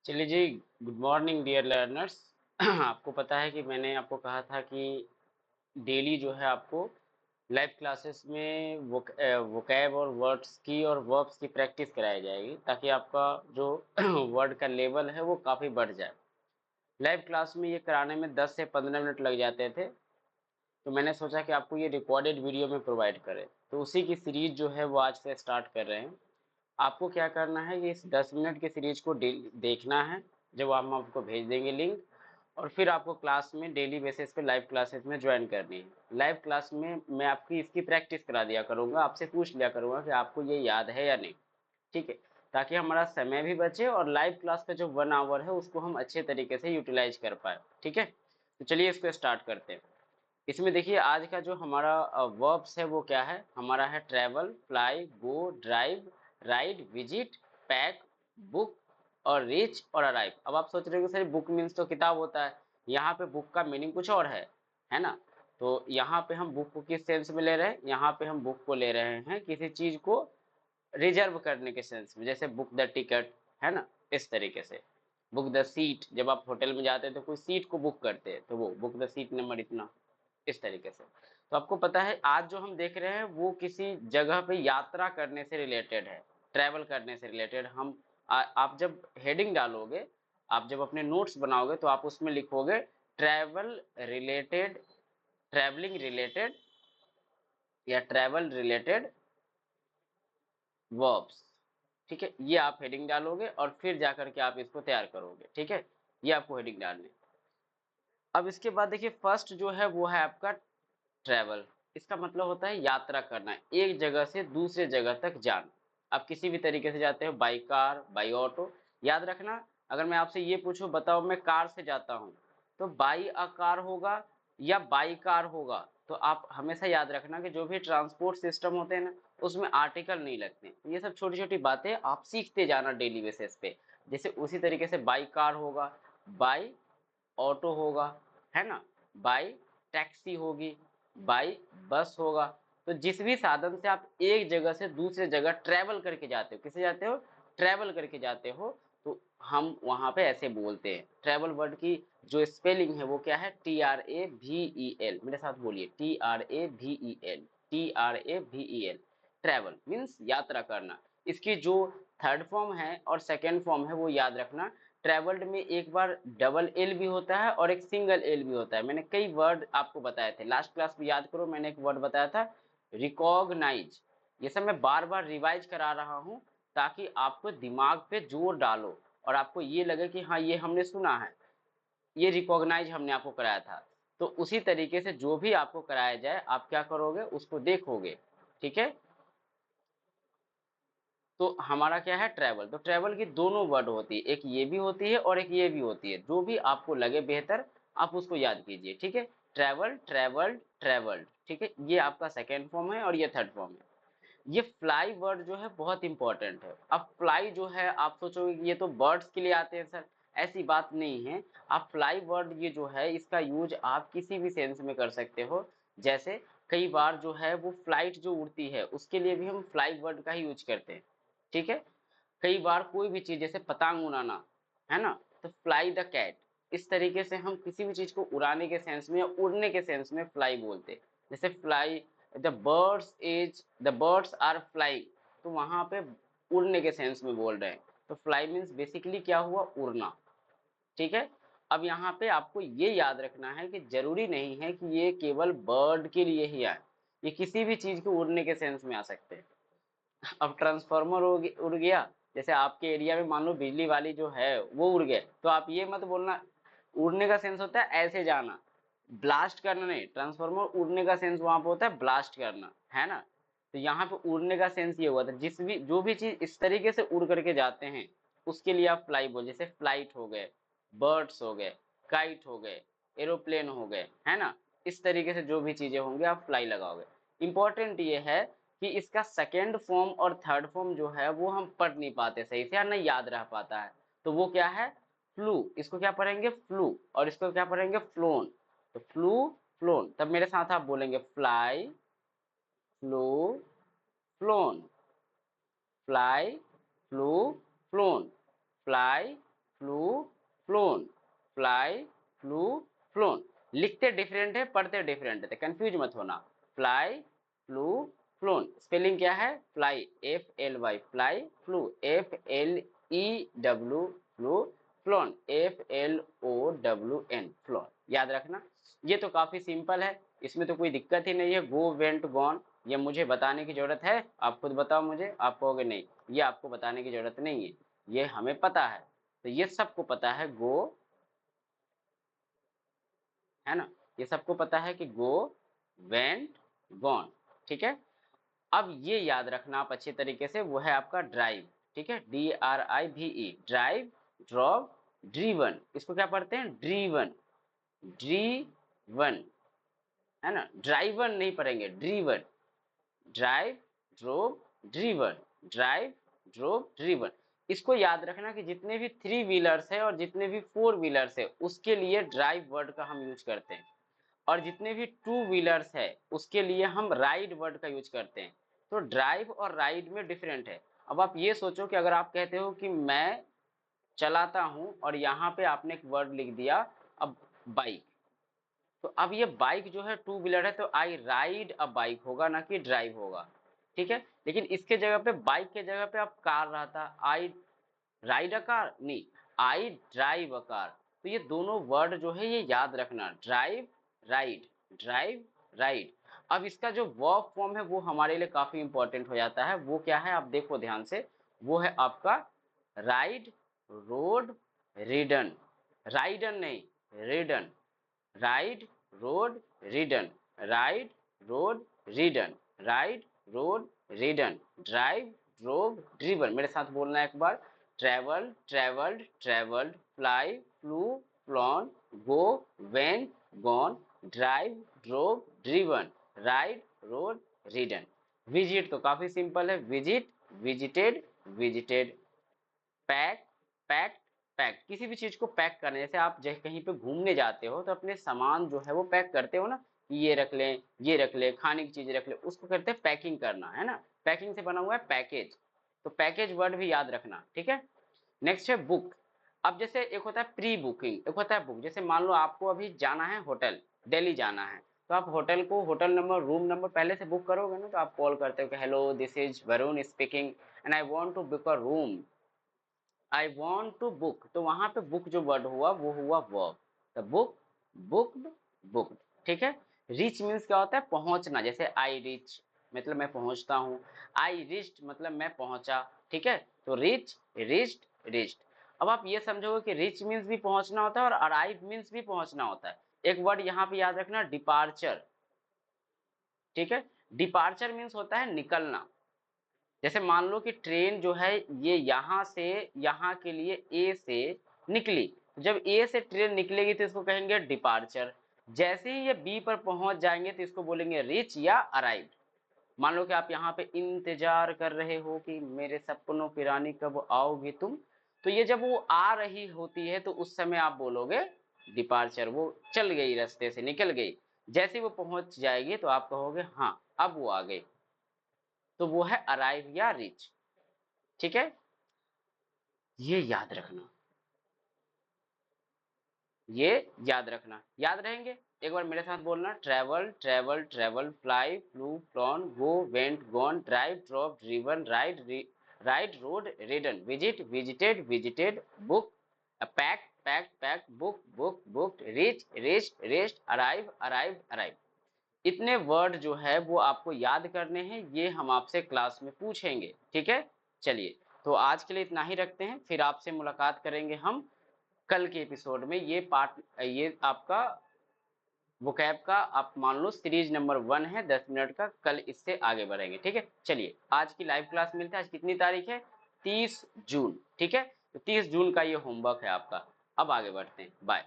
चलिए जी। Good morning dear learners. आपको पता है कि मैंने आपको कहा था कि डेली जो है आपको लाइव क्लासेस में वोकैब और वर्ड्स की और वर्ब्स की प्रैक्टिस कराई जाएगी ताकि आपका जो वर्ड का लेवल है वो काफ़ी बढ़ जाए। लाइव क्लास में ये कराने में 10 से 15 मिनट लग जाते थे, तो मैंने सोचा कि आपको ये रिकॉर्डेड वीडियो में प्रोवाइड करें। तो उसी की सीरीज जो है वो आज से स्टार्ट कर रहे हैं। आपको क्या करना है कि इस 10 मिनट की सीरीज को देखना है, जब हम आपको भेज देंगे लिंक। और फिर आपको क्लास में डेली बेसिस पे लाइव क्लासेस में ज्वाइन करनी है। लाइव क्लास में मैं आपकी इसकी प्रैक्टिस करा दिया करूँगा, आपसे पूछ लिया करूँगा कि आपको ये याद है या नहीं। ठीक है, ताकि हमारा समय भी बचे और लाइव क्लास का जो 1 आवर है उसको हम अच्छे तरीके से यूटिलाइज कर पाए। ठीक है, तो चलिए इसको स्टार्ट करते हैं। इसमें देखिए आज का जो हमारा वर्ब्स है वो क्या है, हमारा है travel, fly, go, drive, ride, visit, pack, book और रीच और अराइव। अब आप सोच रहे हो सर बुक मीन्स तो किताब होता है, यहाँ पे बुक का मीनिंग कुछ और है ना। तो यहाँ पे हम बुक को किस सेंस में ले रहे हैं, यहाँ पे हम बुक को ले रहे हैं किसी चीज को रिजर्व करने के सेंस में, जैसे बुक द टिकट, है ना। इस तरीके से बुक द सीट, जब आप होटल में जाते हैं तो कोई सीट को बुक करते हैं तो वो बुक द सीट नंबर इतना, इस तरीके से। तो आपको पता है आज जो हम देख रहे हैं वो किसी जगह पे यात्रा करने से रिलेटेड है, ट्रैवल करने से रिलेटेड। आप जब हेडिंग डालोगे, आप जब अपने नोट्स बनाओगे तो आप उसमें लिखोगे ट्रैवल रिलेटेड, ट्रैवलिंग रिलेटेड या ट्रैवल रिलेटेड वर्ब्स। ठीक है, ये आप हेडिंग डालोगे और फिर जाकर के आप इसको तैयार करोगे। ठीक है, ये आपको हेडिंग डालनी। अब इसके बाद देखिए फर्स्ट जो है वो है आपका ट्रैवल। इसका मतलब होता है यात्रा करना, एक जगह से दूसरे जगह तक जाना। आप किसी भी तरीके से जाते हो, बाई कार, बाई ऑटो। याद रखना, अगर मैं आपसे ये पूछूं बताओ मैं कार से जाता हूं, तो बाई अ कार होगा या बाई कार होगा। तो आप हमेशा याद रखना कि जो भी ट्रांसपोर्ट सिस्टम होते हैं ना, उसमें आर्टिकल नहीं लगते। ये सब छोटी छोटी बातें आप सीखते जाना डेली बेसिस पे। जैसे उसी तरीके से बाई कार होगा, बाई ऑटो होगा, है ना, बाई टैक्सी होगी, बाई बस होगा। तो जिस भी साधन से आप एक जगह से दूसरे जगह ट्रेवल करके जाते हो, किसे जाते हो, ट्रेवल करके जाते हो, तो हम वहां पे ऐसे बोलते हैं। ट्रेवल वर्ड की जो स्पेलिंग है वो क्या है, TRAVEL। मेरे साथ बोलिए, TRAVEL, TRAVEL। ट्रेवल मीन्स यात्रा करना। इसकी जो थर्ड फॉर्म है और सेकेंड फॉर्म है वो याद रखना। ट्रेवल्ड में एक बार डबल एल भी होता है और एक सिंगल एल भी होता है। मैंने कई वर्ड आपको बताए थे लास्ट क्लास में, याद करो मैंने एक वर्ड बताया था, रिकॉग्नाइज। ये सब मैं बार बार रिवाइज करा रहा हूँ ताकि आपको दिमाग पे जोर डालो और आपको ये लगे कि हाँ ये हमने सुना है, ये रिकॉग्नाइज हमने आपको कराया था। तो उसी तरीके से जो भी आपको कराया जाए आप क्या करोगे, उसको देखोगे। ठीक है, तो हमारा क्या है ट्रैवल। तो ट्रैवल की दोनों वर्ड होती है, एक ये भी होती है और एक ये भी होती है। जो भी आपको लगे बेहतर आप उसको याद कीजिए। ठीक है, ट्रैवल, ट्रैवल्ड, ट्रैवल्ड। ठीक है, ये आपका सेकेंड फॉर्म है और ये थर्ड फॉर्म है। ये फ्लाई वर्ड जो है बहुत इंपॉर्टेंट है। अब फ्लाई जो है आप सोचोगे कि ये तो बर्ड्स के लिए आते हैं सर, ऐसी बात नहीं है। आप फ्लाई वर्ड ये जो है इसका यूज आप किसी भी सेंस में कर सकते हो। जैसे कई बार जो है वो फ्लाइट जो उड़ती है उसके लिए भी हम फ्लाई वर्ड का ही यूज करते हैं। ठीक है, कई बार कोई भी चीज जैसे पतंग उड़ाना, है ना, तो फ्लाई द कैट। इस तरीके से हम किसी भी चीज को उड़ाने के सेंस में या उड़ने के सेंस में फ्लाई बोलते हैं। जैसे fly, the birds are flying, तो वहां पे उड़ने के सेंस में बोल रहे हैं। तो फ्लाई मीन्स बेसिकली क्या हुआ, उड़ना। ठीक है, अब यहाँ पे आपको ये याद रखना है कि जरूरी नहीं है कि ये केवल बर्ड के लिए ही आए, ये किसी भी चीज को उड़ने के सेंस में आ सकते हैं। अब ट्रांसफार्मर उड़ गया, जैसे आपके एरिया में मान लो बिजली वाली जो है वो उड़ गए, तो आप ये मत बोलना। उड़ने का सेंस होता है ऐसे जाना, ब्लास्ट करना नहीं। ट्रांसफार्मर उड़ने का सेंस वहां पे होता है ब्लास्ट करना, है ना। तो यहाँ पे उड़ने का सेंस ये हुआ था, जिस भी जो भी चीज इस तरीके से उड़ करके जाते हैं उसके लिए आप फ्लाई बोल। जैसे फ्लाइट हो गए, बर्ड्स हो गए, काइट हो गए, एरोप्लेन हो गए, है ना। इस तरीके से जो भी चीजें होंगे आप फ्लाई लगाओगे। इंपॉर्टेंट ये है कि इसका सेकेंड फॉर्म और थर्ड फॉर्म जो है वो हम पढ़ नहीं पाते सही से या नहीं याद रह पाता है। तो वो क्या है, फ्लू। इसको क्या पढ़ेंगे, फ्लू। और इसको क्या पढ़ेंगे, फ्लोन। तो फ्लू, फ्लोन। तब मेरे साथ आप बोलेंगे fly, flu, phloem, fly, flu, phloem, fly, flu, phloem, fly, flu, phloem. लिखते डिफरेंट है, पढ़ते डिफरेंट है, कंफ्यूज मत होना। Fly, flu, phloem. स्पेलिंग क्या है? Fly, FLY, fly, flu, FLEW, flu, phloem, FLOWN, phloem. याद रखना। ये तो काफी सिंपल है, इसमें तो कोई दिक्कत ही नहीं है। गो, वेंट, गॉन, ये मुझे बताने की जरूरत है? आप खुद बताओ मुझे। आप कहोगे नहीं, ये आपको बताने की जरूरत नहीं है, ये हमें पता है। तो ये सबको पता है गो, है ना? ये सबको पता है कि गो, वेंट, गॉन। ठीक है। अब ये याद रखना आप अच्छे तरीके से, वो है आपका ड्राइव। ठीक है, DRIVE, ड्राइव, ड्रॉप, ड्रीवन। इसको क्या पढ़ते हैं? ड्रीवन, ड्रीवन, है ना? ड्राइवन नहीं पढ़ेंगे, driven. Drive, drove, driven, drive, drove, driven. इसको याद रखना कि जितने भी थ्री व्हीलर्स है और जितने भी फोर व्हीलर्स है उसके लिए ड्राइव वर्ड का हम यूज करते हैं, और जितने भी टू व्हीलर्स है उसके लिए हम राइड वर्ड का यूज करते हैं। तो ड्राइव और राइड में डिफरेंट है। अब आप ये सोचो कि अगर आप कहते हो कि मैं चलाता हूं और यहाँ पे आपने एक वर्ड लिख दिया, अब बाइक, तो अब ये बाइक जो है टू व्हीलर है, तो आई राइड अ बाइक होगा, ना कि ड्राइव होगा। ठीक है। लेकिन इसके जगह पे, बाइक के जगह पे आप कार रहता, आई राइड अ कार, नहीं, आई ड्राइव अ कार। तो ये दोनों वर्ड जो है ये याद रखना, ड्राइव, राइड, ड्राइव, राइड। अब इसका जो वर्ब फॉर्म है वो हमारे लिए काफी इंपॉर्टेंट हो जाता है। वो क्या है आप देखो ध्यान से, वो है आपका राइड, रोड, रिडन। राइडन नहीं, ridden. Ride, rode, ridden, ride, rode, ridden, ride, rode, ridden, drive, drove, driven. मेरे साथ बोलना एक बार, travel, travelled, travelled, fly, flew, flown, go, went, gone, drive, drove, driven, ride, rode, ridden. Visit तो काफी simple है, visit, visited, visited. Pack, packed, packed. किसी भी चीज को पैक करने, जैसे आप कहीं पे घूमने जाते हो तो अपने सामान जो है वो पैक करते हो ना, कि ये रख लें, ये रख लें, खाने की चीज रख लें, उसको कहते हैं पैकिंग करना, है ना? पैकिंग से बना हुआ है पैकेज। तो पैकेज वर्ड भी याद रखना। ठीक है। नेक्स्ट है बुक। अब जैसे एक होता है प्री बुकिंग, एक होता है बुक। जैसे मान लो आपको अभी जाना है होटल, दिल्ली जाना है, तो आप होटल को, होटल नंबर, रूम नंबर पहले से बुक करोगे ना, तो आप कॉल करते हो कि hello this is Varun speaking and I want to book a room, I want to book. तो वहां पे बुक जो वर्ड हुआ वो हुआ वर्ब। तो बुक, बुक्ड, बुक्ड। ठीक है। रीच मीन्स क्या होता है? पहुंचना। जैसे आई रीच मतलब मैं पहुंचता हूँ, आई रिच्ड मतलब मैं पहुंचा। ठीक है। तो रिच, रिच्ड, रिच्ड। अब आप ये समझोगे कि रिच मीन्स भी पहुंचना होता है और अराइव मीन्स भी पहुंचना होता है। एक वर्ड यहाँ पे याद रखना, डिपार्चर। ठीक है। डिपार्चर मीन्स होता है निकलना। जैसे मान लो कि ट्रेन जो है ये यहाँ से यहाँ के लिए ए से निकली, जब ए से ट्रेन निकलेगी तो इसको कहेंगे डिपार्चर। जैसे ही ये बी पर पहुंच जाएंगे तो इसको बोलेंगे रीच या अराइव। मान लो कि आप यहाँ पे इंतजार कर रहे हो कि मेरे सपनों की रानी कब आओगी तुम, तो ये जब वो आ रही होती है तो उस समय आप बोलोगे डिपार्चर, वो चल गई, रास्ते से निकल गई। जैसे ही वो पहुंच जाएगी तो आप कहोगे हाँ अब वो आ गई, तो वो है अराइव या रीच। ठीक है। ये याद रखना, ये याद रखना। याद रहेंगे? एक बार मेरे साथ बोलना, travel, travel, travel, fly, flew, flown, go, went, gone, drive, drop, driven, ride, ride, rode, ridden, visit, visited, visited, book, pack, pack, pack, book, book, booked, reach, reached, reached, arrive, arrive, arrive. इतने word जो है वो आपको याद करने हैं, ये हम आपसे क्लास में पूछेंगे। ठीक है। चलिए, तो आज के लिए इतना ही रखते हैं, फिर आपसे मुलाकात करेंगे हम कल के एपिसोड में। ये पार्ट, ये आपका वोकैब का आप मान लो सीरीज नंबर 1 है, 10 मिनट का। कल इससे आगे बढ़ेंगे। ठीक है। चलिए, आज की लाइव क्लास मिलते हैं। आज कितनी तारीख है? 30 जून। ठीक है। तो 30 जून का ये होमवर्क है आपका। अब आगे बढ़ते हैं, बाय।